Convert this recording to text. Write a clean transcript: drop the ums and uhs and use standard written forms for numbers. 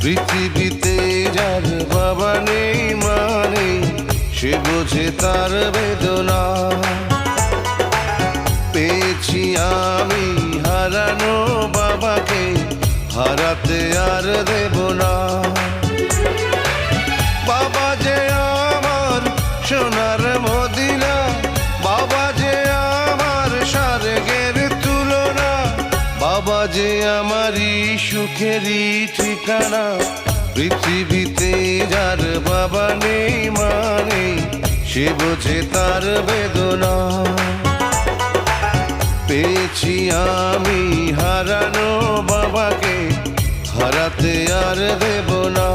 পৃথিবীতে যার বাবা নেই মানে সে বোঝে তার বেদনা। পেয়েছি আমি হারানো বাবাকে, হারাতে আর দেব না। বাবা যে আমার সোনার মদিনা, বাবা যে আমার স্বর্গের তুলনা, বাবা যে আমারই সুখেরই ঠিকানা। পৃথিবীতে যার বাবা নেই মানে সে বোঝে তার বেদনা। পেয়েছি আমি হারানো বাবাকে, হারাতে আর দেব না।